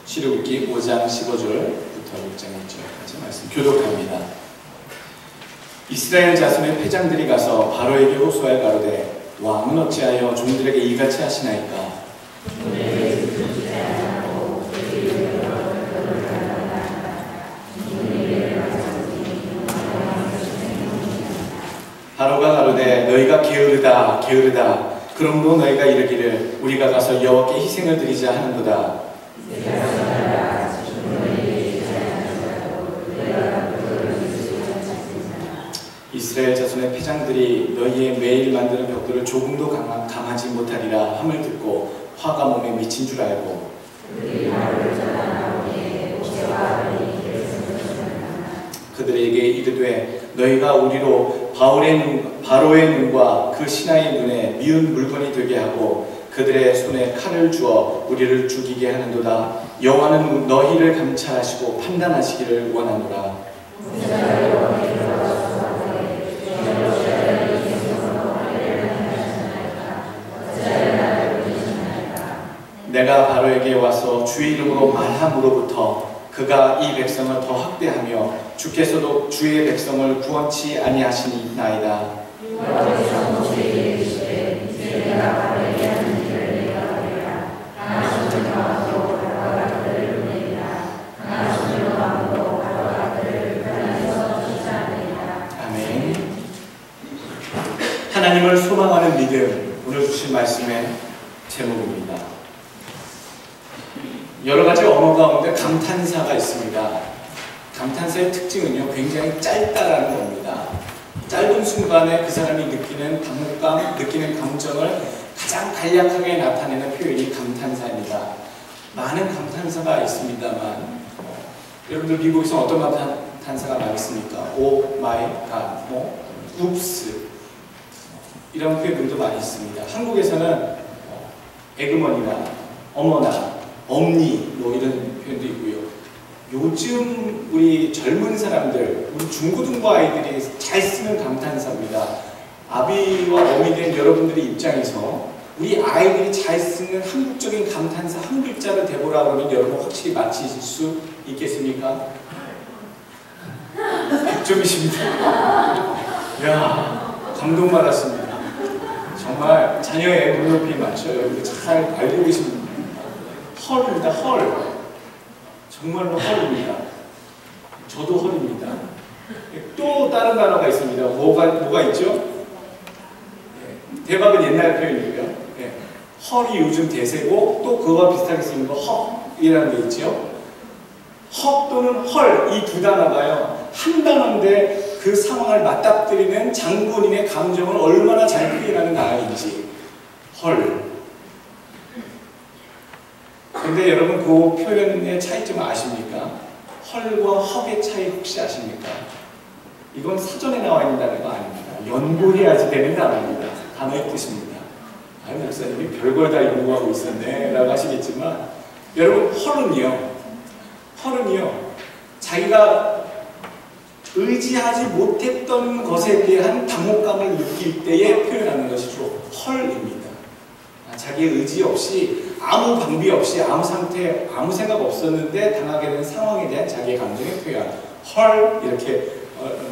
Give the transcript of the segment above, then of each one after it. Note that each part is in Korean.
출애굽기 5장 15절부터 6장 1절까지 말씀 교독합니다. 이스라엘 자손의 패장들이 가서 바로에게 호소하여 가로되 왕은 어찌하여 종들에게 이같이 하시나이까? 바로가 가로되 너희가 게으르다 게으르다. 그러므로 너희가 이르기를 우리가 가서 여호와께 희생을 드리자 하는도다. 이스라엘 자손의 패장들이 너희의 매일 만드는 벽돌을 조금도 감하지 못하리라 함을 듣고 화가 몸에 미친 줄 알고 그들에게 이르되 너희가 우리로 바로의 눈과 그 신하의 눈에 미운 물건이 되게 하고 그들의 손에 칼을 주어 우리를 죽이게 하는도다. 여호와는 너희를 감찰하시고 판단하시기를 원하노라. 내가 바로에게 와서 주의 이름으로 말함으로부터 그가 이 백성을 더 학대하며 주께서도 주의 백성을 구원치 아니하시니이다. 아멘. 하나님을 소망하는 믿음, 오늘 주신 말씀의 제목입니다. 여러 가지 언어 가운데 감탄사가 있습니다. 감탄사의 특징은요, 굉장히 짧다라는 겁니다. 짧은 순간에 그 사람이 느끼는 당혹감, 느끼는 감정을 가장 간략하게 나타내는 표현이 감탄사입니다. 많은 감탄사가 있습니다만, 여러분들 미국에서 어떤 감탄사가 많이 있습니까? 오 마이 갓, 웁스 이런 표현들도 많이 있습니다. 한국에서는 에그머니나 어머나 엄니 이런 표현도 있고요. 요즘 우리 젊은 사람들, 우리 중고등부 아이들이 잘 쓰는 감탄사입니다. 아비와 어미 된 여러분들의 입장에서 우리 아이들이 잘 쓰는 한국적인 감탄사 한 글자를 대보라 그러면 여러분 확실히 맞히실 수 있겠습니까? 100점이십니다. 이야, 감동받았습니다. 정말 자녀의 눈높이에 맞춰 여러분들 잘 알고 계십니다. 헐입니다. 헐. 정말로 헐입니다. 저도 헐입니다. 또 다른 단어가 있습니다. 뭐가 있죠? 대박은 옛날 표현이고요. 헐이 요즘 대세고 또 그거와 비슷하게 쓰는 거 헉이라는 게 있죠. 헉 또는 헐 이 두 단어가요. 한 단어인데 그 상황을 맞닥뜨리는 장본인의 감정을 얼마나 잘 표현하는 단어인지. 헐. 근데 여러분 그 표현의 차이점 아십니까? 헐과 헉의 차이 혹시 아십니까? 이건 사전에 나와 있는 단어가 아닙니다. 연구해야지 되는 단어입니다. 단어의 뜻입니다. 아, 목사님이 별걸 다 연구하고 있었네 라고 하시겠지만 여러분 헐은요 자기가 의지하지 못했던 것에 대한 당혹감을 느낄 때에 표현하는 것이 주로 헐입니다. 자기의 의지 없이 아무 방비 없이 아무 상태 아무 생각 없었는데 당하게 된 상황에 대한 자기의 감정의 표현 헐 이렇게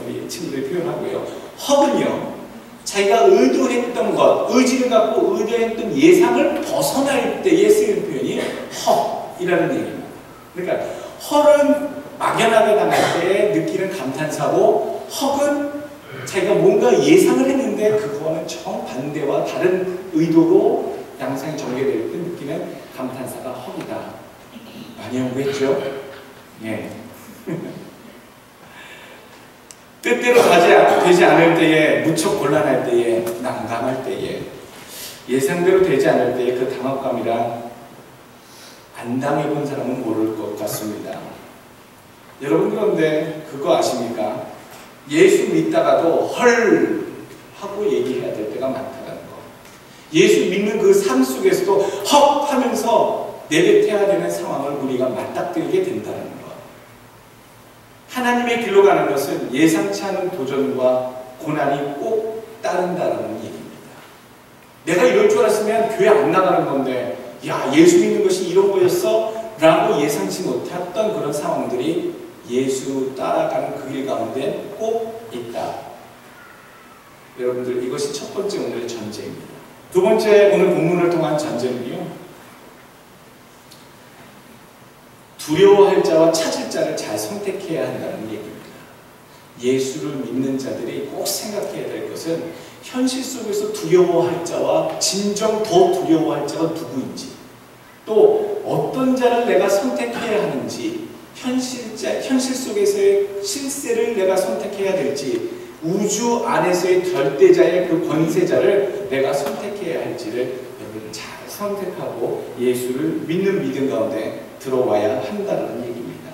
우리 친구들이 표현하고요. 헉은요 자기가 의도했던 것 의지를 갖고 의도했던 예상을 벗어날 때에 쓰이는 표현이 헉이라는 얘기입니다. 그러니까 헐은 막연하게 당할 때 느끼는 감탄사고 헉은 자기가 뭔가 예상을 했는데 그거와는 정반대와 다른 의도로 양상이 전개될 때 느끼는 감탄사가 헉이다. 많이 연구했죠? 예. 뜻대로 되지 않을 때에, 무척 곤란할 때에, 난감할 때에, 예상대로 되지 않을 때에 그 당혹감이란 안 당해본 사람은 모를 것 같습니다. 여러분 그런데 그거 아십니까? 예수 믿다가도 헐 하고 얘기해야 될 때가 많다는 거. 예수 믿는 그 삶 속에서도 헉 하면서 내뱉어야 되는 상황을 우리가 맞닥뜨리게 된다는 것. 하나님의 길로 가는 것은 예상치 않은 도전과 고난이 꼭 따른다는 얘기입니다. 내가 이럴 줄 알았으면 교회 안 나가는 건데 야 예수 믿는 것이 이런 거였어? 라고 예상치 못했던 그런 상황들이 예수 따라가는 그 길 가운데 꼭 있다. 여러분들, 이것이 첫 번째 오늘의 전제입니다. 두 번째 오늘 본문을 통한 전제는요, 두려워할 자와 찾을 자를 잘 선택해야 한다는 얘기입니다. 예수를 믿는 자들이 꼭 생각해야 될 것은 현실 속에서 두려워할 자와 진정 더 두려워할 자가 누구인지, 또 어떤 자를 내가 선택해야 하는지, 현실 속에서의 실세를 내가 선택해야 될지, 우주 안에서의 절대자의 그 권세자를 내가 선택해야 할지를 여러분 잘 선택하고 예수를 믿는 믿음 가운데 들어와야 한다는 얘기입니다.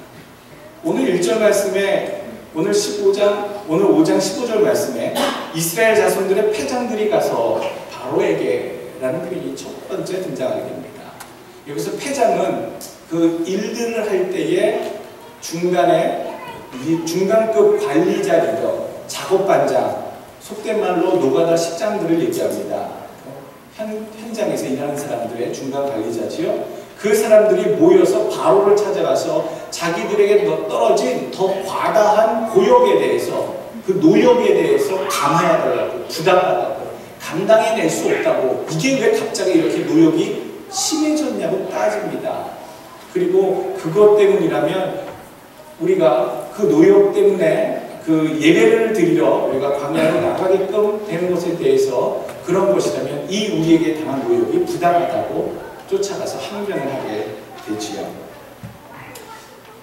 오늘 1절 말씀에, 오늘 5장 15절 말씀에 이스라엘 자손들의 패장들이 가서 바로에게라는 표현이 첫 번째 등장하게 됩니다. 여기서 패장은 그 일들을 할 때에 중간에 중간급 관리자 리더, 작업반장, 속된 말로 노가다 식장들을 얘기합니다. 현장에서 일하는 사람들의 중간 관리자지요. 그 사람들이 모여서 바로를 찾아가서 자기들에게 떨어진 더 과다한 고역에 대해서, 그 노역에 대해서 감해하달라고, 부담하다고, 감당해낼 수 없다고, 이게 왜 갑자기 이렇게 노역이 심해졌냐고 따집니다. 그리고 그것 때문이라면 우리가 그 노역 때문에 그 예배를 드리러 우리가 광야로 나가게끔 되는 것에 대해서 그런 것이라면 이 우리에게 당한 노역이 부당하다고 쫓아가서 항변을 하게 되지요.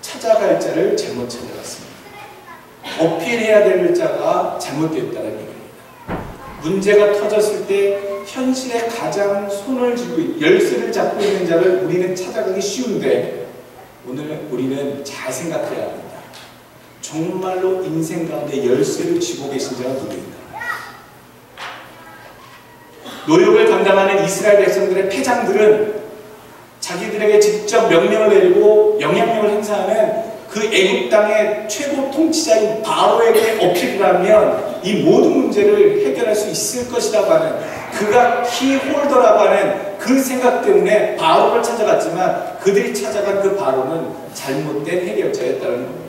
찾아갈 자를 잘못 찾아갔습니다. 어필해야 될 자가 잘못되었다는 얘기입니다. 문제가 터졌을 때 현실에 가장 손을 쥐고 열쇠를 잡고 있는 자를 우리는 찾아가기 쉬운데, 오늘 우리는 잘 생각해야 합니다. 정말로 인생 가운데 열쇠를 쥐고 계신 자가 누구인가? 노역을 감당하는 이스라엘 백성들의 패장들은 자기들에게 직접 명령을 내리고 영향력을 행사하는 그 애굽 땅의 최고 통치자인 바로에게 어필을 하면 이 모든 문제를 해결할 수 있을 것이라고 하는, 그가 키홀더라고 하는 그 생각 때문에 바로를 찾아갔지만 그들이 찾아간 그 바로는 잘못된 해결자였다는 겁니다.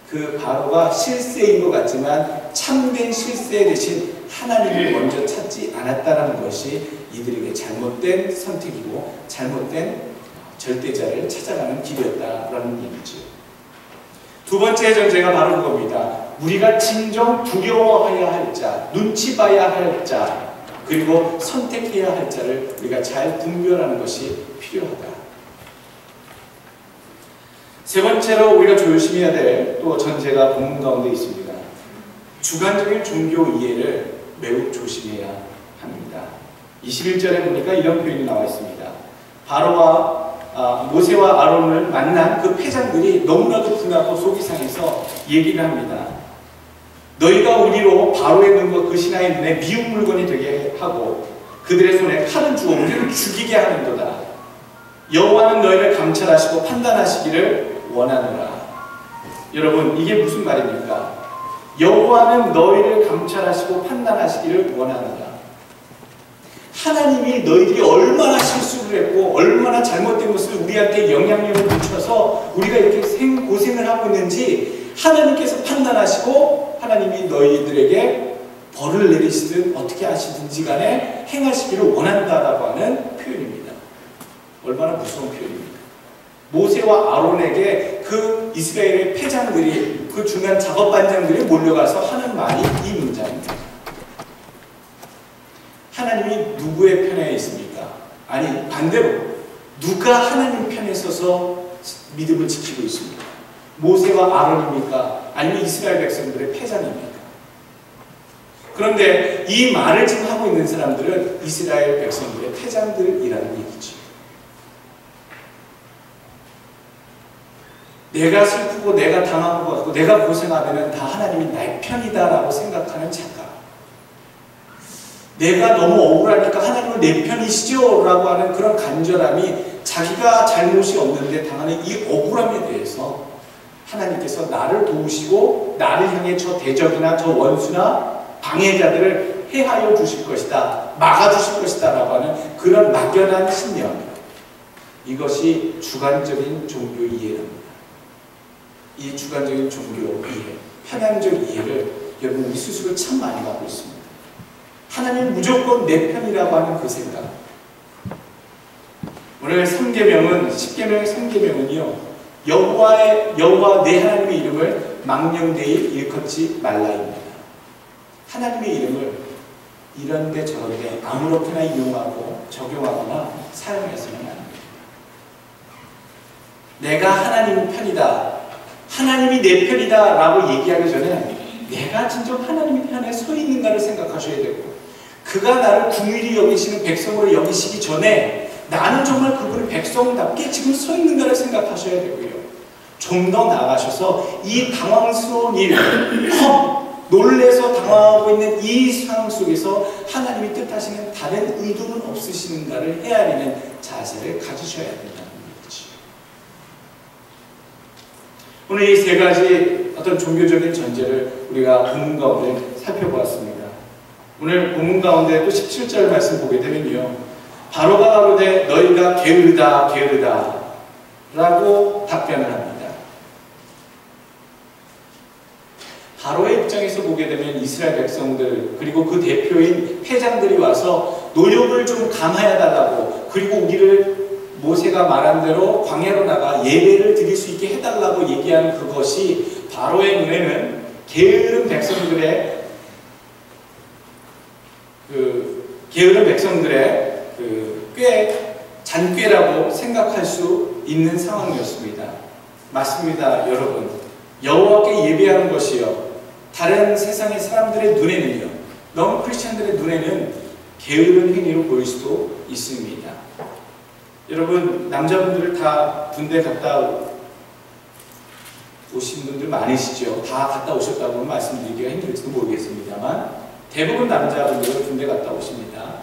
그 바로가 실세인 것 같지만 참된 실세 대신 하나님을 먼저 찾지 않았다는 것이 이들에게 잘못된 선택이고 잘못된 절대자를 찾아가는 길이었다라는 얘기죠. 두 번째 전제가 바로 그겁니다. 우리가 진정 두려워해야 할 자, 눈치 봐야 할 자, 그리고 선택해야 할 자를 우리가 잘 분별하는 것이 필요하다. 세 번째로 우리가 조심해야 될 또 전제가 본문 가운데 있습니다. 주관적인 종교 이해를 매우 조심해야 합니다. 21절에 보니까 이런 표현이 나와 있습니다. 바로와 모세와 아론을 만난 그 패장들이 너무나도 분하고 속이 상해서 얘기를 합니다. 너희가 우리로 바로의 눈과 그 신하의 눈에 미운 물건이 되게 하고 그들의 손에 칼을 주어 우리를 죽이게 하는도다. 여호와는 너희를 감찰하시고 판단하시기를 원하노라. 여러분, 이게 무슨 말입니까? 여호와는 너희를 감찰하시고 판단하시기를 원하노라. 하나님이 너희들이 얼마나 실수를 했고 얼마나 잘못된 것을 우리한테 영향력을 미쳐서 우리가 이렇게 고생을 하고 있는지 하나님께서 판단하시고 하나님이 너희들에게 벌을 내리시든 어떻게 하시든지 간에 행하시기를 원한다라고 하는 표현입니다. 얼마나 무서운 표현입니까? 모세와 아론에게 그 이스라엘의 패장들이, 그 중간 작업반장들이 몰려가서 하는 말이 이 문장입니다. 하나님이 누구의 편에 있습니까? 아니, 반대로 누가 하나님 편에 서서 믿음을 지키고 있습니까? 모세와 아론입니까? 아니면 이스라엘 백성들의 패장입니까? 그런데 이 말을 지금 하고 있는 사람들은 이스라엘 백성들의 패장들이라는 얘기죠. 내가 슬프고 내가 당하고 받고 내가 고생하면 다 하나님이 나의 편이다라고 생각하는 착각. 내가 너무 억울하니까 하나님은 내 편이시죠? 라고 하는 그런 간절함이 자기가 잘못이 없는데 당하는 이 억울함에 대해서 하나님께서 나를 도우시고 나를 향해 저 대적이나 저 원수나 방해자들을 해하여 주실 것이다, 막아주실 것이다 라고 하는 그런 막연한 신념. 이것이 주관적인 종교 이해랍니다. 이 주관적인 종교 이해, 편향적 이해를 여러분 우리 스스로 참 많이 갖고 있습니다. 하나님 무조건 내 편이라고 하는 그 생각. 오늘 3계명은 10계명의 3계명은요. 여호와 내 하나님의 이름을 망령되이 일컫지 말라입니다. 하나님의 이름을 이런데 저런데 아무렇게나 이용하고 적용하거나 사용해서는 안 됩니다. 내가 하나님 편이다, 하나님이 내 편이다 라고 얘기하기 전에 내가 진정 하나님의 편에 서 있는가를 생각하셔야 되고, 그가 나를 궁일이 여기시는 백성으로 여기시기 전에 나는 정말 그분의 백성답게 지금 서 있는가를 생각하셔야 되고요. 좀 더 나아가셔서 이 당황스러운 일, 놀래서 당황하고 있는 이 상황 속에서 하나님이 뜻하시는 다른 의도는 없으시는가를 헤아리는 자세를 가지셔야 된다는 거죠. 오늘 이 세 가지 어떤 종교적인 전제를 우리가 본문 가운데 살펴보았습니다. 오늘 본문 가운데 또 17절 말씀 보게 되면요. 바로가 가로되 너희가 게으르다 게으르다 라고 답변을 합니다. 바로의 입장에서 보게 되면 이스라엘 백성들 그리고 그 대표인 패장들이 와서 노력을 좀 감하여 달라고, 그리고 우리를 모세가 말한 대로 광야로 나가 예배를 드릴 수 있게 해달라고 얘기한 그것이 바로의 눈에는 게으른 백성들의 꽤 잔꾀라고 생각할 수 있는 상황이었습니다. 맞습니다, 여러분. 여호와께 예배하는 것이요, 다른 세상의 사람들의 눈에는요, 너무 크리스천들의 눈에는 게으른 행위로 보일 수도 있습니다. 여러분, 남자분들 다 군대 갔다 오신 분들 많으시죠? 다 갔다 오셨다고 말씀드리기가 힘들지도 모르겠습니다만 대부분 남자분들은 군대 갔다 오십니다.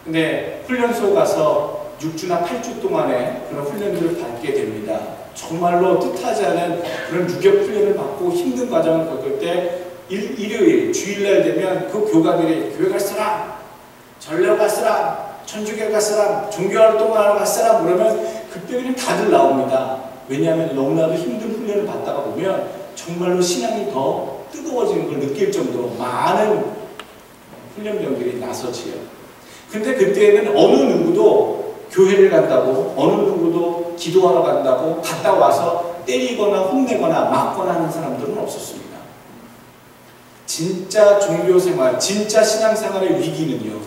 근데 훈련소 가서 6주나 8주 동안의 그런 훈련들을 받게 됩니다. 정말로 뜻하지 않은 그런 유격 훈련을 받고 힘든 과정을 겪을 때 일요일, 주일날 되면 그 교관들이 교회 갈 사람, 전례 갈 사람, 천주교 갈 사람, 종교활동을 하러 갈 사람 그러면 그때 그냥 다들 나옵니다. 왜냐하면 너무나도 힘든 훈련을 받다가 보면 정말로 신앙이 더 뜨거워지는 걸 느낄 정도로 많은 훈련병들이 나서지요. 근데 그때는 어느 누구도 교회를 간다고, 어느 누구도 기도하러 간다고 갔다 와서 때리거나 혼내거나 맞거나 하는 사람들은 없었습니다. 진짜 종교생활, 진짜 신앙생활의 위기는요,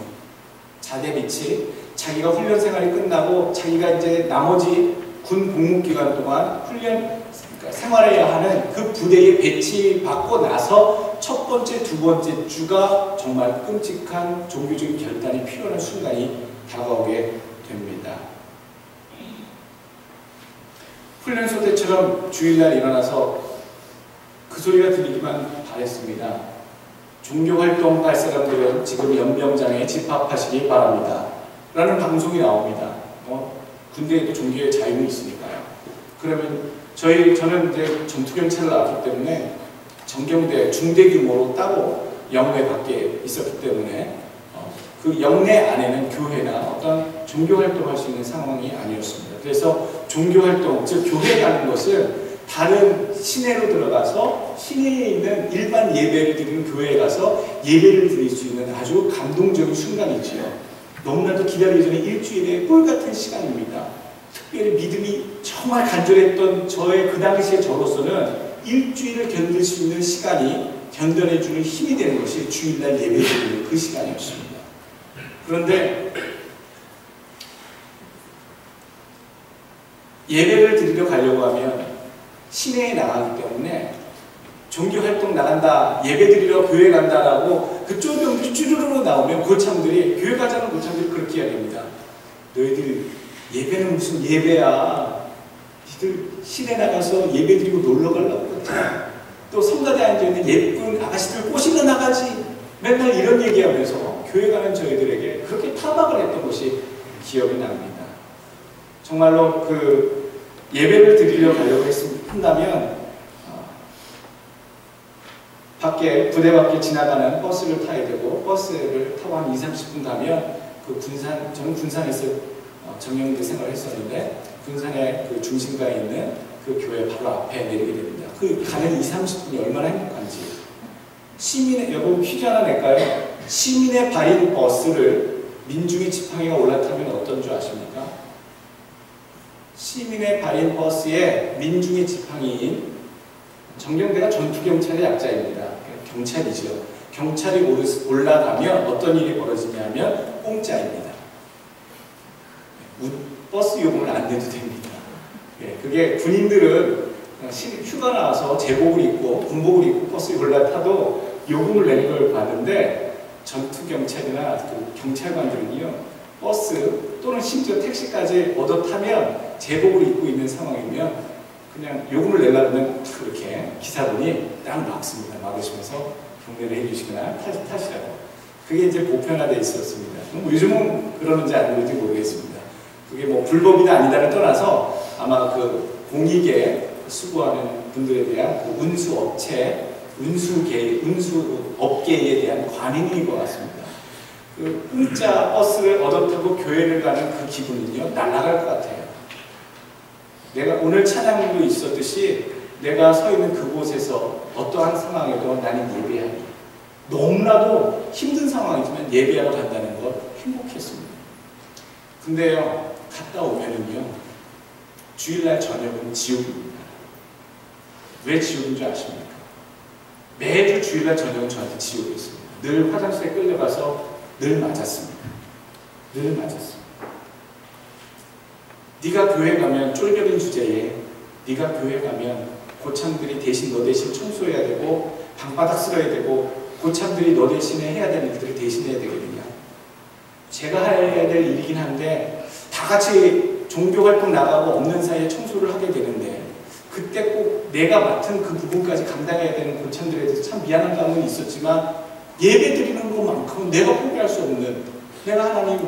자대비치, 자기가 훈련 생활이 끝나고 자기가 이제 나머지 군 복무기간 동안 훈련 생활해야 하는 그 부대에 배치받고 나서 첫 번째, 두 번째 주가 정말 끔찍한 종교적인 결단이 필요한 순간이 다가오게 됩니다. 훈련소 때처럼 주일날 일어나서 그 소리가 들리기만 바랬습니다. 종교활동 할 사람들은 지금 연병장에 집합하시기 바랍니다 라는 방송이 나옵니다. 군대에도 종교의 자유는 있으니까요. 그러면 저는 이제 전투경찰을 나왔기 때문에 정경대, 중대 규모로 따로 영내 밖에 있었기 때문에 그 영내 안에는 교회나 어떤 종교활동을 할 수 있는 상황이 아니었습니다. 그래서 종교활동, 즉 교회 가는 것은 다른 시내로 들어가서 시내에 있는 일반 예배를 드리는 교회에 가서 예배를 드릴 수 있는 아주 감동적인 순간이지요. 너무나도 기다리기 전에 일주일의 꿀같은 시간입니다. 특별히 믿음이 정말 간절했던 저의 그 당시의 저로서는 일주일을 견딜 수 있는 시간이 견뎌내주는 힘이 되는 것이 주일날 예배드리는 그 시간이었습니다. 그런데 예배를 드리러 가려고 하면 시내에 나가기 때문에 종교활동 나간다, 예배드리러 교회 간다라고 그쪽 병들이 쭈르르 나오면 고참들이, 교회 가자는 고참들이 그렇게 이야기합니다. 너희들 예배는 무슨 예배야. 니들 시내 나가서 예배드리고 놀러 가려고 그러지. 또 성가대에 앉아있는 예쁜 아가씨들 꼬시러 나가지. 맨날 이런 얘기하면서 교회 가는 저희들에게 그렇게 타박을 했던 것이 기억이 납니다. 정말로 그 예배를 드리려 가려고 한다면 부대 밖에 지나가는 버스를 타야 되고, 버스를 타고 한 20, 30분 가면 그 저는 군산에서 정령대 생활을 했었는데 군산의 그 중심가에 있는 그 교회 바로 앞에 내리게 됩니다. 그 가는 20-30분이 얼마나 행복한지. 시민의, 여러분 퀴즈 하나 낼까요? 시민의 발인 버스를 민중의 지팡이가 올라타면 어떤 줄 아십니까? 시민의 발인 버스에 민중의 지팡이인 정경대가 전투경찰의 약자입니다. 경찰이죠. 경찰이 올라가면 어떤 일이 벌어지냐면 공짜입니다. 버스 요금을 안 내도 됩니다. 그게 군인들은 휴가 나와서 제복을 입고 군복을 입고 버스에 올라타도 요금을 내는 걸 봤는데 전투경찰이나 그 경찰관들은요 버스 또는 심지어 택시까지 얻어 타면 제복을 입고 있는 상황이면 그냥 요금을 내려면 그렇게 기사분이 딱 막습니다. 막으시면서 경례를 해주시거나 타시라고. 그게 이제 보편화되어 있었습니다. 뭐 요즘은 그러는지 안 그런지 모르겠습니다. 그게 뭐 불법이다 아니다를 떠나서 아마 그 공익에 수고하는 분들에 대한 그 운수업계에 대한 관행인 것 같습니다. 그 공짜 버스를 얻어 타고 교회를 가는 그 기분은요 날아갈 것 같아요. 내가 오늘 찬양도 있었듯이 내가 서 있는 그곳에서 어떠한 상황에도 나는 예배하기. 너무나도 힘든 상황이지만 예배하러 간다는 것 행복했습니다. 근데요 갔다 오면은요 주일날 저녁은 지옥입니다. 왜 지옥인 줄 아십니까? 매주 주일날 저녁은 저한테 지옥이었습니다. 늘 화장실에 끌려가서 늘 맞았습니다. 늘 맞았습니다. 네가 교회 가면 쫄겨진 주제에 네가 교회 가면 고참들이 대신 너 대신 청소해야 되고 방바닥 쓸어야 되고 고참들이 너 대신에 해야 되는 일들을 대신해야 되거든요. 제가 해야 될 일이긴 한데 다 같이 종교활동 나가고 없는 사이에 청소를 하게 되는데 그때 꼭 내가 맡은 그 부분까지 감당해야 되는 고참들에 대해서 참 미안한 감은 있었지만 예배 드리는 것만큼은 내가 포기할 수 없는 내가 하나님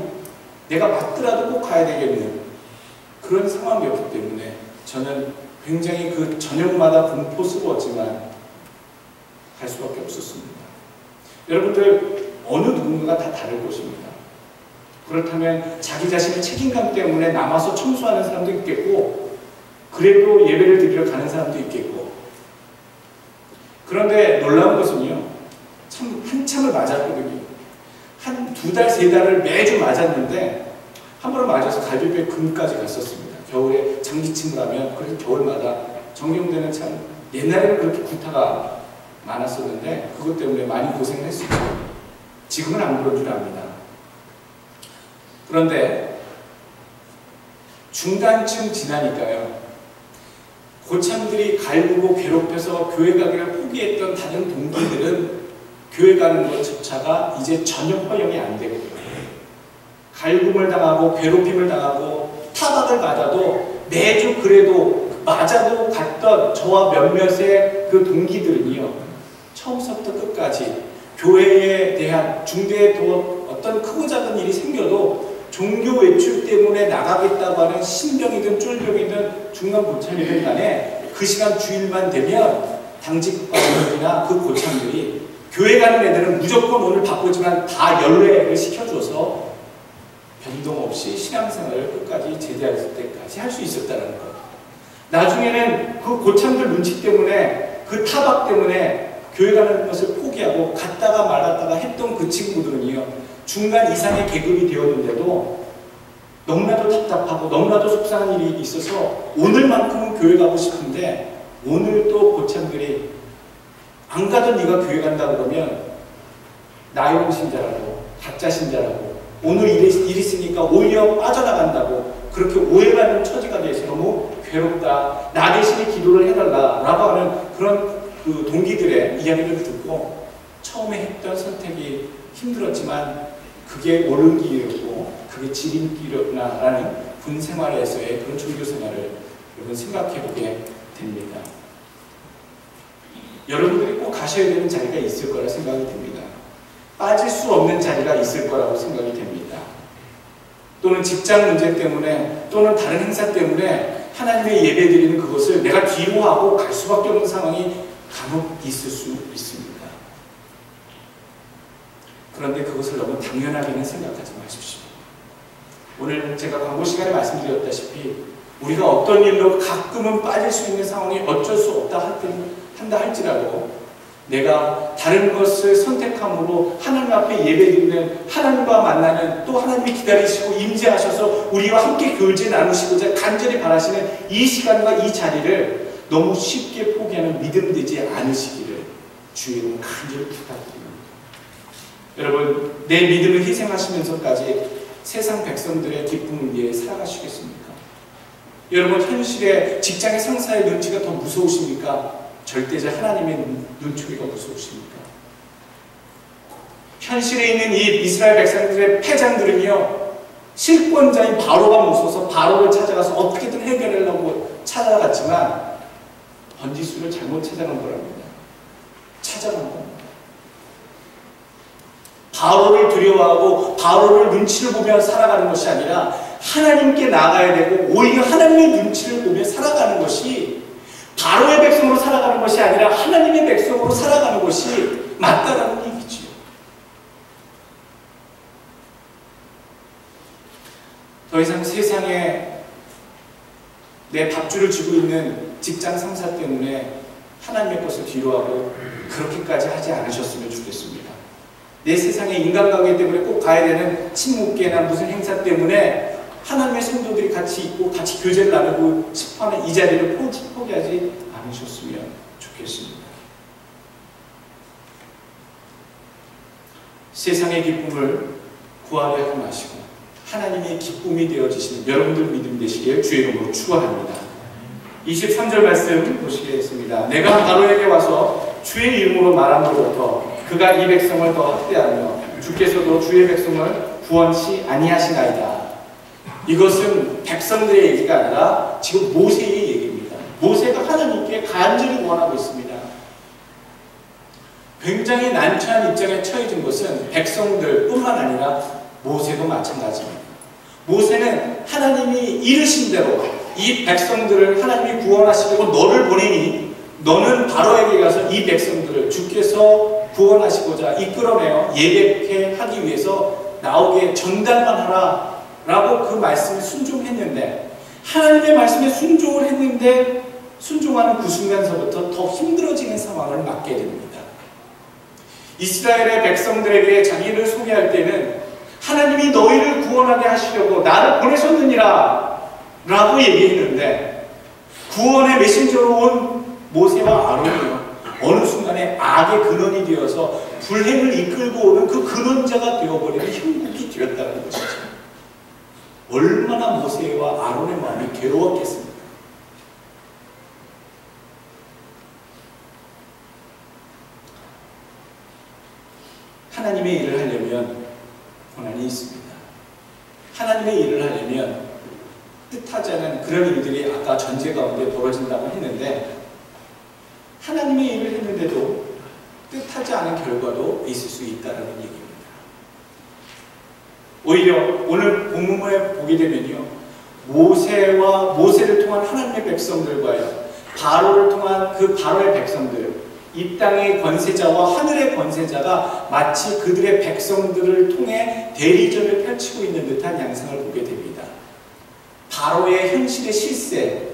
내가 맞더라도 꼭 가야 되겠는 그런 상황이었기 때문에 저는 굉장히 그 저녁마다 공포스러웠지만 갈 수밖에 없었습니다. 여러분들 어느 누군가가 다 다를 것입니다. 그렇다면 자기 자신의 책임감 때문에 남아서 청소하는 사람도 있겠고 그래도 예배를 드리러 가는 사람도 있겠고 그런데 놀라운 것은요 참 한참을 맞았거든요. 한 2달, 3달을 매주 맞았는데 한 번을 맞아서 갈비뼈에 금까지 갔었습니다. 겨울에 장기침을 하면 그래서 겨울마다 정경대는 참 옛날에는 그렇게 구타가 많았었는데 그것 때문에 많이 고생을 했었죠. 지금은 안 그런 줄 압니다. 그런데 중간쯤 지나니까요 고참들이 갈구고 괴롭혀서 교회 가기를 포기했던 다른 동기들은 교회 가는 것조차가 이제 전혀 허용이 안 되고 갈굼을 당하고 괴롭힘을 당하고 타박을 받아도 매주 그래도 맞아도 갔던 저와 몇몇의 그 동기들은요 처음부터 끝까지 교회에 대한 중대에 또 어떤 크고 작은 일이 생겨도 종교 외출 때문에 나가겠다고 하는 신병이든 쫄병이든 중간 고참이든 간에 그 시간 주일만 되면 당직관이나 그 고참들이 교회 가는 애들은 무조건 오늘 바쁘지만 다 연례를 시켜줘서 변동 없이 신앙생활을 끝까지 제대할 때까지 할 수 있었다는 것. 나중에는 그 고참들 눈치 때문에 그 타박 때문에 교회 가는 것을 포기하고 갔다가 말았다가 했던 그 친구들은요 중간 이상의 계급이 되었는데도 너무나도 답답하고 너무나도 속상한 일이 있어서 오늘만큼은 교회 가고 싶은데 오늘 또 고참들이 안 가던 네가 교회 간다 그러면 나이롱 신자라고 가짜 신자라고 오늘 일 있으니까 오히려 빠져나간다고 그렇게 오해받는 처지가 돼서 너무 괴롭다. 나 대신에 기도를 해달라라고 하는 그런 그 동기들의 이야기를 듣고 처음에 했던 선택이 힘들었지만 그게 옳은 길이었고 그게 지름길이었구나라는 군 생활에서의 그런 종교 생활을 여러분 생각해보게 됩니다. 여러분들이 꼭 가셔야 되는 자리가 있을 거라 생각이 듭니다. 빠질 수 없는 자리가 있을 거라고 생각이 됩니다. 또는 직장 문제 때문에 또는 다른 행사 때문에 하나님의 예배 드리는 그것을 내가 뒤로 하고 갈 수밖에 없는 상황이 간혹 있을 수 있습니다. 그런데 그것을 너무 당연하게는 생각하지 마십시오. 오늘 제가 광고 시간에 말씀드렸다시피 우리가 어떤 일로 가끔은 빠질 수 있는 상황이 어쩔 수 없다 한다 할지라도 내가 다른 것을 선택함으로 하나님 앞에 예배드리는, 하나님과 만나는, 또 하나님이 기다리시고 임재하셔서 우리와 함께 교제 나누시고자 간절히 바라시는 이 시간과 이 자리를 너무 쉽게 포기하는 믿음 되지 않으시기를 주의 이름으로 간절히 부탁드립니다. 여러분, 내 믿음을 희생하시면서까지 세상 백성들의 기쁨을 위해 살아가시겠습니까? 여러분, 현실의 직장의 상사의 눈치가 더 무서우십니까? 절대자 하나님의 눈초리가 무서우십니까? 현실에 있는 이 이스라엘 백성들의 패장들은요, 실권자인 바로가 무서워서 바로를 찾아가서 어떻게든 해결하려고 찾아갔지만 번지수를 잘못 찾아간 거랍니다. 찾아간 겁니다. 바로를 두려워하고 바로를 눈치를 보며 살아가는 것이 아니라 하나님께 나가야 되고 오히려 하나님의 눈치를 보며 살아가는 것이, 바로의 백성으로 살아가는 것이 아니라 하나님의 백성으로 살아가는 것이 맞다라는 얘기지요. 더 이상 세상에 내 밥줄을 쥐고 있는 직장 상사 때문에 하나님의 것을 뒤로하고 그렇게까지 하지 않으셨으면 좋겠습니다. 내 세상에 인간관계 때문에 꼭 가야 되는 친목계나 무슨 행사 때문에 하나님의 성도들이 같이 있고 같이 교제를 나누고 싶어하는 이 자리를 포기하지 않으셨으면 좋겠습니다. 세상의 기쁨을 구하려 하지 마시고 하나님의 기쁨이 되어지시는 여러분들 믿음 되시길 주의 이름으로 축원합니다. 23절 말씀 보시겠습니다. 내가 바로에게 와서 주의 이름으로 말함으로부터 그가 이 백성을 더 학대하며 주께서도 주의 백성을 구원치 아니하시나이다. 이것은 백성들의 얘기가 아니라 지금 모세의 얘기입니다. 모세가 하나님께 간절히 원하고 있습니다. 굉장히 난처한 입장에 처해진 것은 백성들뿐만 아니라 모세도 마찬가지입니다. 모세는 하나님이 이르신 대로 이 백성들을 하나님이 구원하시려고 너를 보내니 너는 바로에게 가서 이 백성들을 주께서 구원하시고자 이끌어내어 예배케 하기 위해서 나오게 전달만 하라 라고 그 말씀에 순종했는데, 하나님의 말씀에 순종을 했는데 순종하는 그 순간서부터 더 힘들어지는 상황을 맞게 됩니다. 이스라엘의 백성들에게 자기를 소개할 때는 하나님이 너희를 구원하게 하시려고 나를 보내셨느니라 라고 얘기했는데, 구원의 메신저로 온 모세와 아론이요, 어느 순간에 악의 근원이 되어서 불행을 이끌고 오는 그 근원자가 되어버리는 형국이 되었다는 것이죠. 얼마나 모세와 아론의 마음이 괴로웠겠습니까? 하나님의 일을 하려면 고난이 있습니다. 하나님의 일을 하려면 뜻하지 않은 그런 일들이 아까 전제 가운데 벌어진다고 했는데, 하나님의 일을 했는데도 뜻하지 않은 결과도 있을 수 있다는 얘기입니다. 오히려 오늘 본문을 보게 되면요, 모세를 통한 하나님의 백성들과요, 바로를 통한 그 바로의 백성들, 이 땅의 권세자와 하늘의 권세자가 마치 그들의 백성들을 통해 대리전을 펼치고 있는 듯한 양상을 보게 됩니다. 바로의 현실의 실세,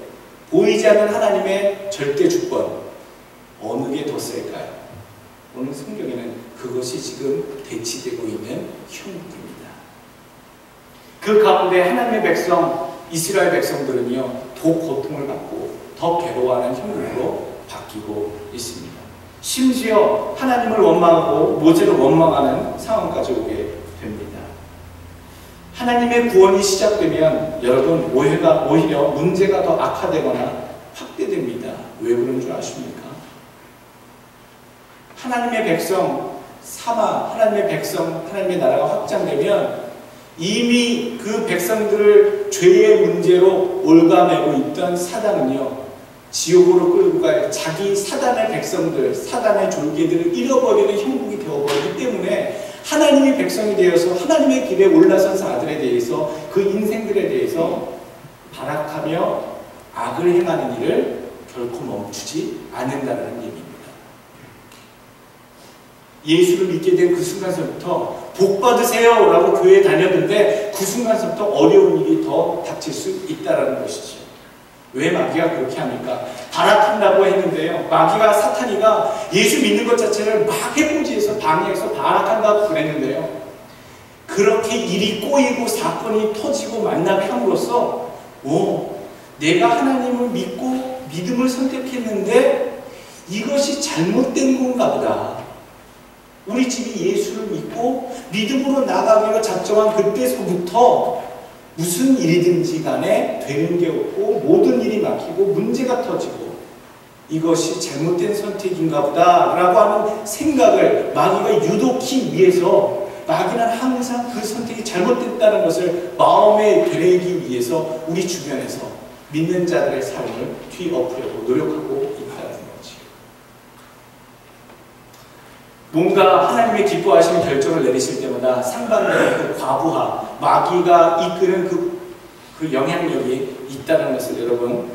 보이지 않는 하나님의 절대 주권, 어느 게 더 셀까요? 오늘 성경에는 그것이 지금 대치되고 있는 형국입니다. 그 가운데 하나님의 백성, 이스라엘 백성들은요, 더 고통을 받고 더 괴로워하는 형국으로 바뀌고 있습니다. 심지어 하나님을 원망하고 모세를 원망하는 상황까지 오게 됩니다. 하나님의 구원이 시작되면 여러분, 오히려 문제가 더 악화되거나 확대됩니다. 왜 그런 줄 아십니까? 하나님의 백성, 하나님의 백성, 하나님의 나라가 확장되면 이미 그 백성들을 죄의 문제로 올가매고 있던 사단은요, 지옥으로 끌고 갈 자기 사단의 백성들, 사단의 졸개들을 잃어버리는 형국이 되어버리기 때문에 하나님의 백성이 되어서 하나님의 길에 올라선 자들에 대해서, 그 인생들에 대해서 발악하며 악을 행하는 일을 결코 멈추지 않는다는 얘기입니다. 예수를 믿게 된 그 순간서부터 복 받으세요 라고 교회에 다녔는데 그 순간부터 어려운 일이 더 닥칠 수 있다는 것이죠. 왜 마귀가 그렇게 합니까? 발악한다고 했는데요. 마귀가 사탄이가 예수 믿는 것 자체를 막 해코지해서 방해해서 발악한다고 그랬는데요. 그렇게 일이 꼬이고 사건이 터지고 만나게 함으로써 내가 하나님을 믿고 믿음을 선택했는데 이것이 잘못된 건가 보다. 우리 집이 예수를 믿고 믿음으로 나가기로 작정한 그때서부터 무슨 일이든지 간에 되는 게 없고 모든 일이 막히고 문제가 터지고 이것이 잘못된 선택인가 보다 라고 하는 생각을 마귀가 유도하기 위해서 마귀는 항상 그 선택이 잘못됐다는 것을 마음에 들이기 위해서 우리 주변에서 믿는 자들의 삶을 뒤엎으려고 노력하고 있다는 거지. 뭔가 하나님의 기뻐하시는 결정을 내리실 때마다 상반된 그 과부하, 마귀가 이끄는 그 영향력이 있다는 것을 여러분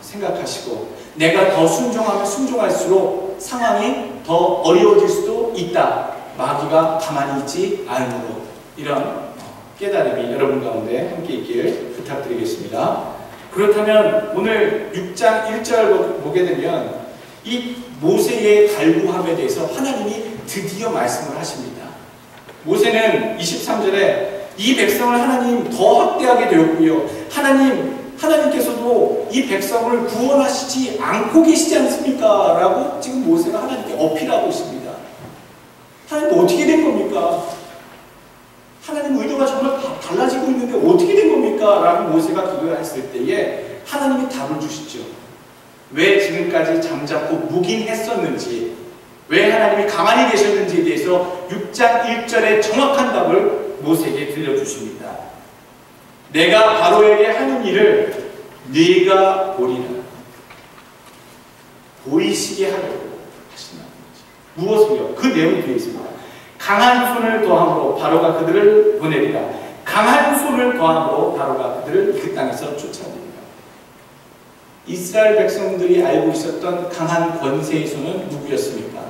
생각하시고, 내가 더 순종하면 순종할수록 상황이 더 어려워질 수도 있다. 마귀가 가만히 있지 않으므로 이런 깨달음이 여러분 가운데 함께 있길 부탁드리겠습니다. 그렇다면 오늘 6장 1절 보게 되면 이 모세의 갈구함에 대해서 하나님이 드디어 말씀을 하십니다. 모세는 23절에 이 백성을 하나님 더 학대하게 되었고요. 하나님께서도 이 백성을 구원하시지 않고 계시지 않습니까? 라고 지금 모세가 하나님께 어필하고 있습니다. 하나님 어떻게 된 겁니까? 하나님 의도가 정말 달라지고 있는데 어떻게 된 겁니까? 라고 모세가 기도했을 때에 하나님이 답을 주시죠. 왜 지금까지 잠자코 묵인했었는지, 왜 하나님이 가만히 계셨는지에 대해서 6장 1절의 정확한 답을 모세에게 들려주십니다. 내가 바로에게 하는 일을 네가 보리라. 보이시게 하려고 하신다는 거죠. 무엇을요? 그 내용이 되어 있습니다. 강한 손을 더함으로 바로가 그들을 보내리라. 강한 손을 더함으로 바로가 그들을 그 땅에서 쫓아내리라. 이스라엘 백성들이 알고 있었던 강한 권세의 손은 누구였습니까?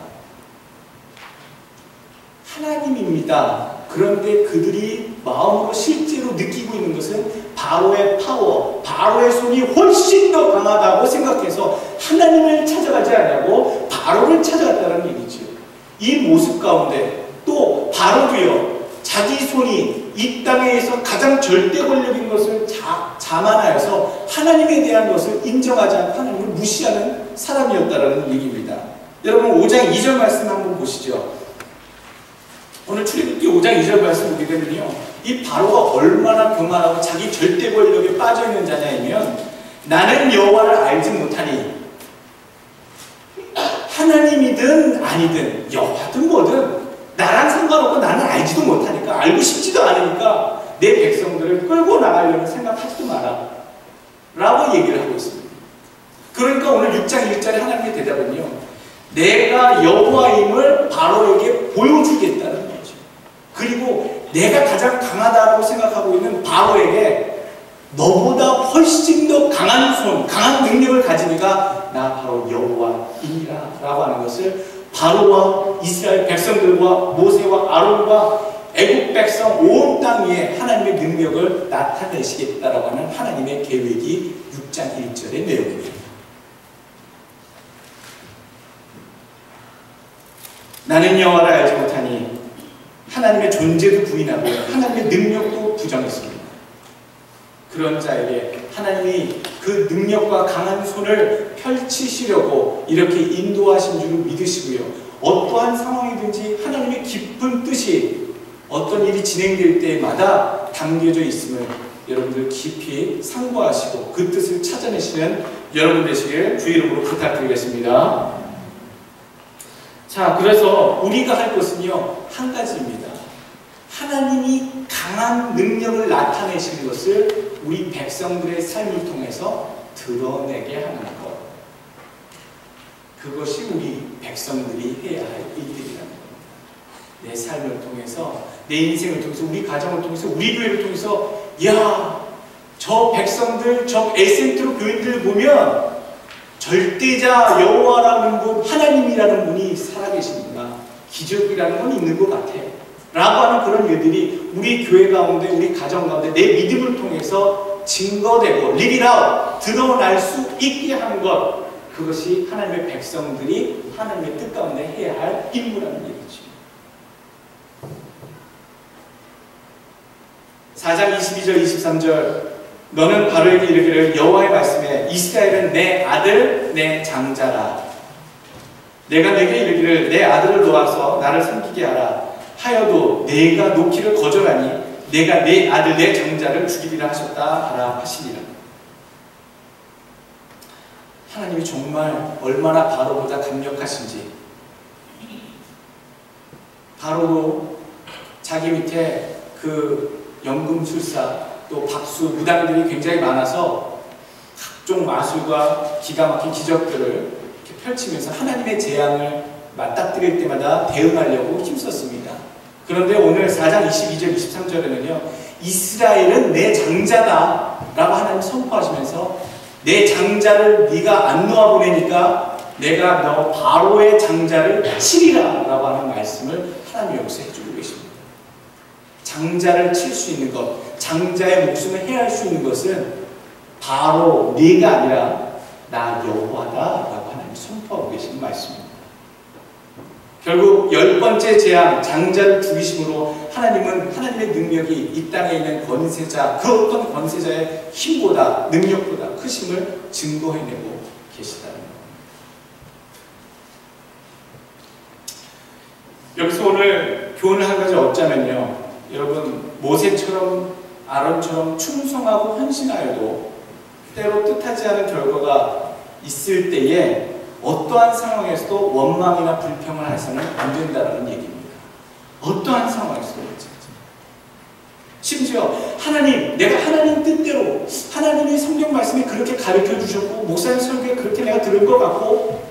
하나님입니다. 그런데 그들이 마음으로 실제로 느끼고 있는 것은 바로의 파워, 바로의 손이 훨씬 더 강하다고 생각해서 하나님을 찾아가지 않냐고 바로를 찾아갔다는 얘기죠. 이 모습 가운데 또 바로도요, 자기 손이 이 땅에서 가장 절대 권력인 것을 자만하여서 하나님에 대한 것을 인정하지 않고 하나님을 무시하는 사람이었다라는 얘기입니다. 여러분 5장 2절 말씀 한번 보시죠. 오늘 출애굽기 5장 2절 말씀 보게 되면요, 이 바로가 얼마나 교만하고 자기 절대 권력에 빠져있는 자냐면, 나는 여호와를 알지 못하니, 하나님이든 아니든 여호와든 뭐든 나랑 상관없고 나는 알지도 못하니까, 알고 싶지도 않으니까 내 백성들을 끌고 나가려는 생각하지도 마라 라고 얘기를 하고 있습니다. 그러니까 오늘 6장 1절에 하나님의 대답은요, 내가 여호와임을 바로에게 보여주겠다는 거죠. 그리고 내가 가장 강하다고 생각하고 있는 바로에게 너보다 훨씬 더 강한 손, 강한 능력을 가진 이가 나 바로 여호와이니라 라고 하는 것을 바로와 이스라엘 백성들과 모세와 아론과 애국 백성 온 땅 위에 하나님의 능력을 나타내시겠다라고 하는 하나님의 계획이 6장 1절의 내용입니다. 나는 여호와를 알지 못하니 하나님의 존재도 부인하고 하나님의 능력도 부정했습니다. 그런 자에게 하나님이 그 능력과 강한 손을 펼치시려고 이렇게 인도하신 줄 믿으시고요, 어떠한 상황이든지 하나님의 깊은 뜻이 어떤 일이 진행될 때마다 담겨져 있음을 여러분들 깊이 상고하시고 그 뜻을 찾아내시는 여러분 되시길 주 이름으로 부탁드리겠습니다. 자, 그래서 우리가 할 것은요, 한 가지입니다. 하나님이 강한 능력을 나타내시는 것을 우리 백성들의 삶을 통해서 드러내게 하는 것. 그것이 우리 백성들이 해야 할 일들이라는 겁니다. 내 삶을 통해서, 내 인생을 통해서, 우리 가정을 통해서, 우리 교회를 통해서, 야, 저 백성들, 저 에센트로 교인들 보면 절대자 여호와라는 분, 하나님이라는 분이 살아계십니다. 기적이라는 건 있는 것 같아 라고 하는 그런 일들이 우리 교회 가운데, 우리 가정 가운데 내 믿음을 통해서 증거되고 live it out, 드러날 수 있게 하는 것, 그것이 하나님의 백성들이 하나님의 뜻 가운데 해야 할 임무라는 얘기죠. 4장 22절 23절 너는 바로에게 이르기를 여호와의 말씀에 이스라엘은 내 아들 내 장자라. 내가 내게 이르기를 내 아들을 놓아서 나를 섬기게 하라 하여도 내가 놓기를 거절하니 내가 내 아들 내 장자를 죽이리라 하셨다 하라 하시니라. 하나님이 정말 얼마나 바로보다 강력하신지. 바로도 자기 밑에 그 연금술사 또 박수 무당들이 굉장히 많아서 각종 마술과 기가 막힌 기적들을 이렇게 펼치면서 하나님의 재앙을 맞닥뜨릴 때마다 대응하려고 힘썼습니다. 그런데 오늘 4장 22절 23절에는요 이스라엘은 내 장자다 라고 하나님 선포하시면서 내 장자를 네가 안 놓아보내니까 내가 너 바로의 장자를 치리라 라고 하는 말씀을 하나님 여기서 해주고 계십니다. 장자를 칠 수 있는 것, 장자의 목숨을 해할 수 있는 것은 바로 네가 아니라 나 여호와다 라고 하나님 선포하고 계시는 말씀입니다. 결국 10번째 재앙, 장자를 죽이심으로 하나님은 하나님의 능력이 이 땅에 있는 권세자, 그 어떤 권세자의 힘보다 능력보다 크심을 증거해내고 계시다는 겁니다. 여기서 오늘 교훈을 한 가지 얻자면요, 여러분 모세처럼 아론처럼 충성하고 헌신하여도 때로 뜻하지 않은 결과가 있을 때에 어떠한 상황에서도 원망이나 불평을 해서는 안 된다는 얘기입니다. 어떠한 상황에서도 그렇지. 심지어 하나님, 내가 하나님 뜻대로 하나님의 성경 말씀이 그렇게 가르쳐 주셨고 목사님 설교에 그렇게 내가 들은 것 같고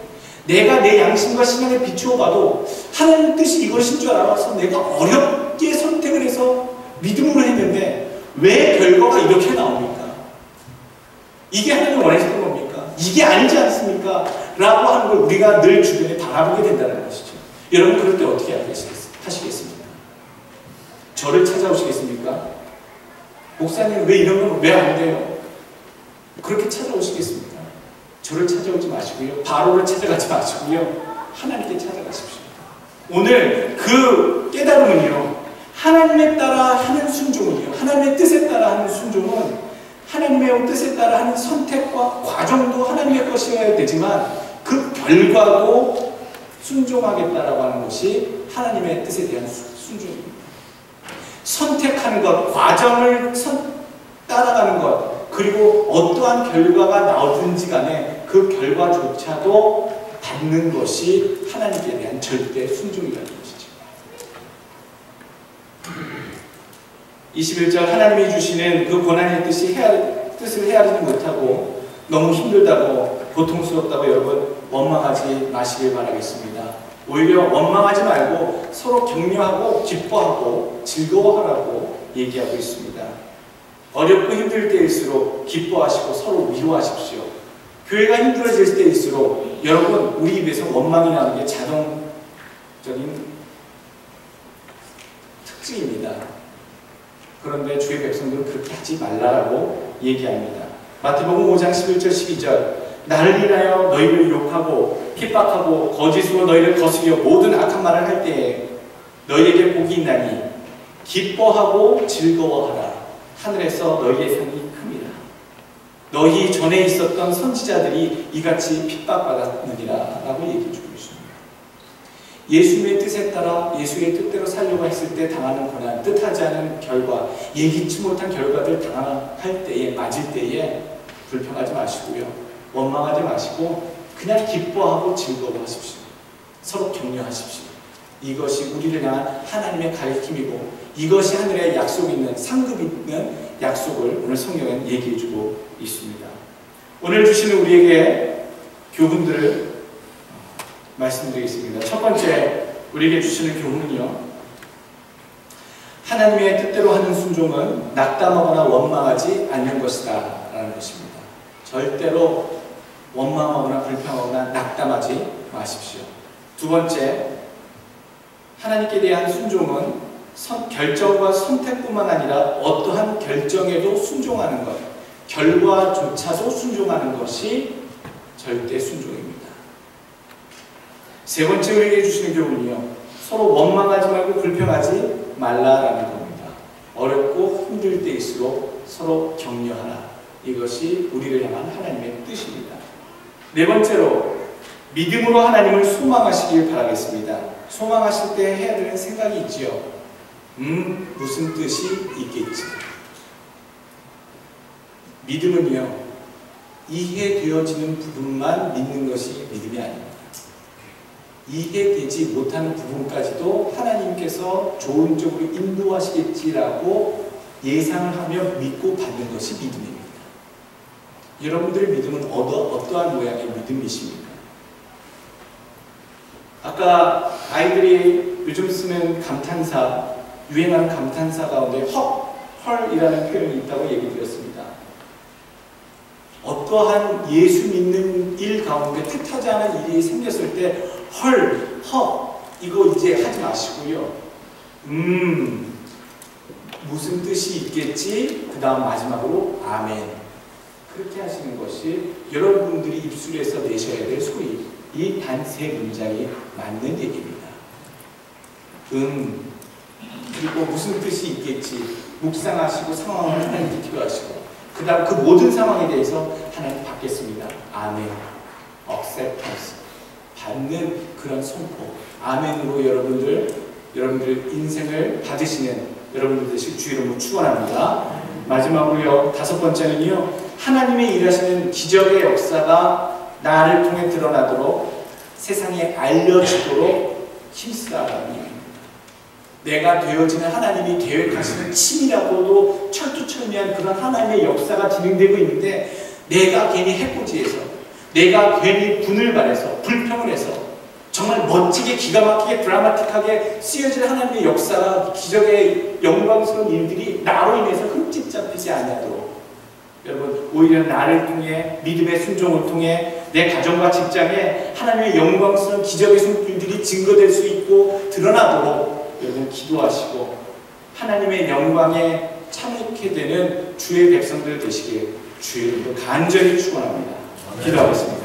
내가 내 양심과 신앙에 비추어 봐도 하나님 뜻이 이것인 줄 알아서 내가 어렵게 선택을 해서 믿음으로 했는데 왜 결과가 이렇게 나옵니까? 이게 하나님 원하시는 겁니까? 이게 아니지 않습니까? 라고 하는 걸 우리가 늘 주변에 바라보게 된다는 것이죠. 여러분 그럴 때 어떻게 하시겠습니까? 저를 찾아오시겠습니까? 목사님 왜 이런 건 왜 안 돼요? 그렇게 찾아오시겠습니까? 저를 찾아오지 마시고요. 바로를 찾아가지 마시고요. 하나님께 찾아가십시오. 오늘 그 깨달음은요. 하나님에 따라 하는 순종은요. 하나님의 뜻에 따라 하는 순종은 하나님의 뜻에 따라 하는 선택과 과정도 하나님의 것이어야 되지만 그 결과도 순종하겠다라고 하는 것이 하나님의 뜻에 대한 순종입니다. 선택하는 것, 과정을 따라가는 것, 그리고 어떠한 결과가 나오든지 간에 그 결과조차도 받는 것이 하나님께 대한 절대 순종이라는 것이죠. 21절 하나님이 주시는 그 고난의 뜻을 헤아리지 못하고 너무 힘들다고 고통스럽다고 여러분 원망하지 마시길 바라겠습니다. 오히려 원망하지 말고 서로 격려하고 기뻐하고 즐거워하라고 얘기하고 있습니다. 어렵고 힘들 때일수록 기뻐하시고 서로 위로하십시오. 교회가 힘들어질 때일수록 여러분 우리 입에서 원망이 나는 게 자동적인 특징입니다. 그런데 주의 백성들은 그렇게 하지 말라고 얘기합니다. 마태복음 5장 11절 12절 나를 인하여 너희를 욕하고 핍박하고 거짓으로 너희를 거스려 모든 악한 말을 할 때에 너희에게 복이 있나니 기뻐하고 즐거워하라. 하늘에서 너희의 상이 큽니다. 너희 전에 있었던 선지자들이 이같이 핍박받았느니라 라고 얘기해주고 있습니다. 예수님의 뜻에 따라 예수의 뜻대로 살려고 했을 때 당하는 고난, 뜻하지 않은 결과, 예기치 못한 결과들 당할 때에, 맞을 때에 불평하지 마시고요. 원망하지 마시고 그냥 기뻐하고 즐거워하십시오. 서로 격려하십시오. 이것이 우리를 향한 하나님의 가르침이고 이것이 하늘에 약속 있는 상급 있는 약속을 오늘 성경은 얘기해주고 있습니다. 오늘 주시는 우리에게 교훈들을 말씀드리겠습니다. 첫 번째 우리에게 주시는 교훈은요. 하나님의 뜻대로 하는 순종은 낙담하거나 원망하지 않는 것이다 라는 것입니다. 절대로 원망하거나 불평하거나 낙담하지 마십시오. 두 번째, 하나님께 대한 순종은 결정과 선택뿐만 아니라 어떠한 결정에도 순종하는 것, 결과조차도 순종하는 것이 절대 순종입니다. 세 번째 우리에게 주시는 교훈이요, 서로 원망하지 말고 불평하지 말라라는 겁니다. 어렵고 힘들 때일수록 서로 격려하라. 이것이 우리를 향한 하나님의 뜻입니다. 네 번째로 믿음으로 하나님을 소망하시길 바라겠습니다. 소망하실 때 해야 되는 생각이 있지요. 무슨 뜻이 있겠지. 믿음은요, 이해되어지는 부분만 믿는 것이 믿음이 아닙니다. 이해되지 못하는 부분까지도 하나님께서 좋은 쪽으로 인도하시겠지라고 예상을 하며 믿고 받는 것이 믿음입니다. 여러분들의 믿음은 어떠한 모양의 믿음이십니까? 아까 아이들이 요즘 쓰는 감탄사, 유행하는 감탄사 가운데 헐이라는 표현이 있다고 얘기 드렸습니다. 어떠한 예수 믿는 일 가운데 뜻하지 않은 일이 생겼을 때 헐, 이거 이제 하지 마시고요. 무슨 뜻이 있겠지? 그 다음 마지막으로 아멘. 그렇게 하시는 것이 여러분들이 입술에서 내셔야 될 소리. 이 단 세 문장이 맞는 얘기입니다. 그리고 무슨 뜻이 있겠지? 묵상하시고 상황을 하나님께 기도하시고 그 다음 그 모든 상황에 대해서 하나님 받겠습니다. 아멘. acceptance. 받는 그런 선포. 아멘으로 여러분들 인생을 받으시는 여러분들 되실 주 이름으로 축원합니다. 마지막으로요, 다섯 번째는요, 하나님의 일하시는 기적의 역사가 나를 통해 드러나도록 세상에 알려지도록 힘쓰라는 얘기입니다. 내가 되어지는 하나님이 계획하시는 치밀하고도 철두철미한 그런 하나님의 역사가 진행되고 있는데 내가 괜히 해코지해서 내가 괜히 분을 발해서 불평을 해서 정말 멋지게 기가 막히게 드라마틱하게 쓰여질 하나님의 역사가 기적의 영광스러운 일들이 나로 인해서 흠집 잡히지 않도록 여러분, 오히려 나를 통해 믿음의 순종을 통해 내 가정과 직장에 하나님의 영광스러운 기적의 손길들이 증거될 수 있고 드러나도록 여러분 기도하시고 하나님의 영광에 참여하게 되는 주의 백성들 되시길 주의 이름으로 간절히 축원합니다. 기도하겠습니다.